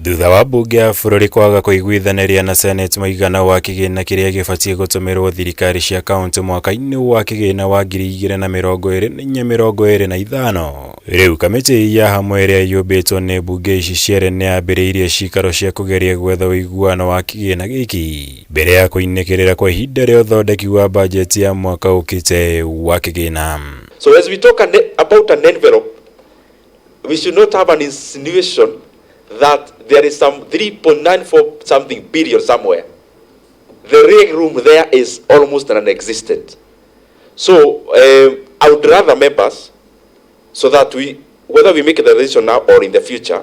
Thutha wa mbunge ya bũrũri kwaga kũiguithaniria na Senate mũigana wa kĩgĩna kĩrĩa gĩbatiĩ gũtũmĩrwo thirikari cia kaunti mwaka-inĩ wa kĩgĩna wa 2024-2025. Rĩu kamĩtĩ ya hamwe ĩrĩa yumbĩtwo nĩ mbunge ici cierĩ nĩyambĩrĩirie ciikaro cia kũgeria gwetha ũiguano wa kĩgĩna gĩkĩ mbere ya kũinĩkĩrĩra kwa ihinda rĩa ũthondeki wa bajeti ya mwaka ũkĩte wa kĩgĩna. So as we talk about an envelope, we should not have an insinuation that there is some 3.94 something billion somewhere. The real room there is almost non-existent. So I would rather members, so that whether we make the decision now or in the future,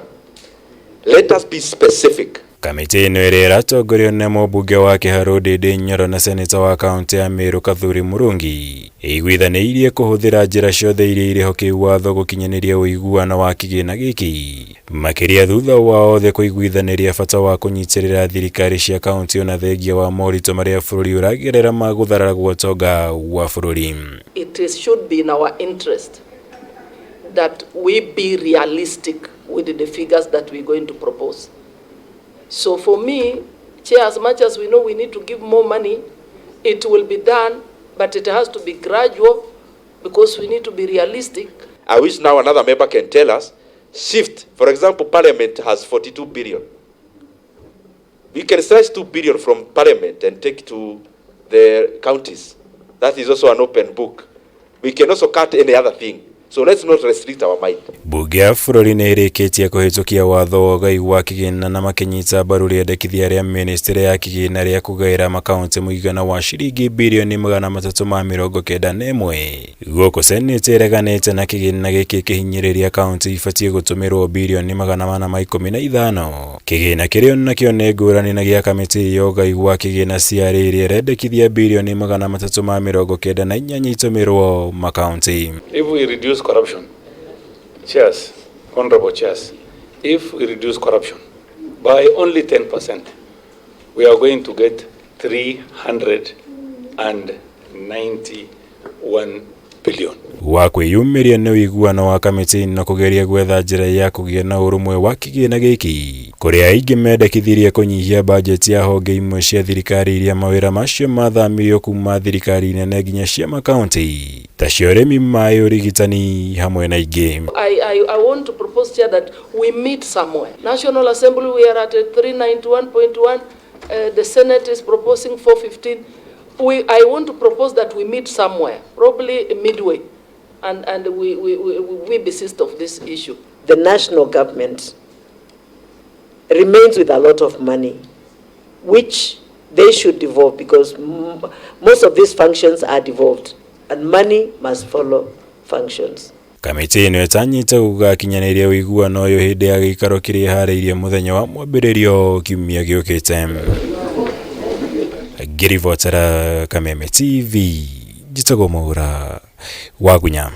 let us be specific. Kamĩtĩ ĩno ĩrĩa ĩratongorio nĩ mũmbunge wa Kĩharũ Ndĩndĩ Nyoro na seneta wa kaunti ya Meru Kathuri Murungi ĩiguithanĩirie kũhũthĩra njĩra ciothe iria irĩ ho kĩwatho gũkinyanĩria ũiguano wa kĩgĩna gĩkĩ, makĩria thutha wa othe kũiguithanĩria bata wa kũnyitĩrĩra thirikari cia kaunti ona thengia wa moritũ marĩa bũrũri ũragerera ma gũthararagwo ũtonga wa bũrũri. It should be in our interest that we be realistic with the figures that we're going to propose. So for me, Chair, as much as we know we need to give more money, it will be done, but it has to be gradual because we need to be realistic. I wish now another member can tell us, shift, for example, Parliament has 42 billion. We can stretch 2 billion from Parliament and take to the counties. That is also an open book. We can also cut any other thing. So let's not restrict our mind. Mbunge ya bũrũri nĩ ĩrĩkĩtie kũhĩtũkia watho wa ũgai wa kĩgĩna na makĩnyita mbaru rĩendekithia rĩa ministry ya kĩgĩna rĩa kũgaĩra makaunti mũigana wa ciringi birioni 391 gũkũ Senate ĩreganĩte na kĩgĩna gĩkĩ kĩhinyĩrĩria kaunti ibatiĩ gũtũmĩrwo birioni 415. Kĩgĩna kĩrĩa nakĩo nĩ ngũrani na gĩa kamĩtĩ ya ũgai wa kĩgĩna CIRIA ĩrĩa ĩrendekithia birioni 398 itũmĩrwo makaunti. If we reduce corruption, chairs, honorable chairs, if we reduce corruption by only 10%, we are going to get 391 billion. Wa kwĩyumĩria nĩ ũiguano wa kamĩtĩ na kũgeria gwetha njĩra ya kũgĩa na ũrũmwe wa kĩgĩna gĩkĩ, kũrĩa aingĩ mendekithirie kũnyihia bajeti ya honge imwe cia thirikari iria mawĩra macio mathamirio kuma thirikari nene nginya cia makaunti ta cia ũrĩmi, maĩ, ũrigitani hamwe na ingĩ. I want to propose, Chair, that we meet somewhere. National Assembly, we are at 391.1. The Senate is proposing 415. I want to propose that we meet somewhere, probably midway, and we desist of this issue. The national government remains with a lot of money, which they should devolve because most of these functions are devolved, and money must follow functions. Kamĩtĩ ĩno ĩtanyĩte gũgakinyanĩria ũiguano ũyũ hĩndĩ ya gĩikaro kĩrĩa harĩirie mũthenya wa mwambĩrĩrio kiumia gĩũkĩte. Ngĩribotera Kameme TV, njĩtagwo Mwaura wa Gunya.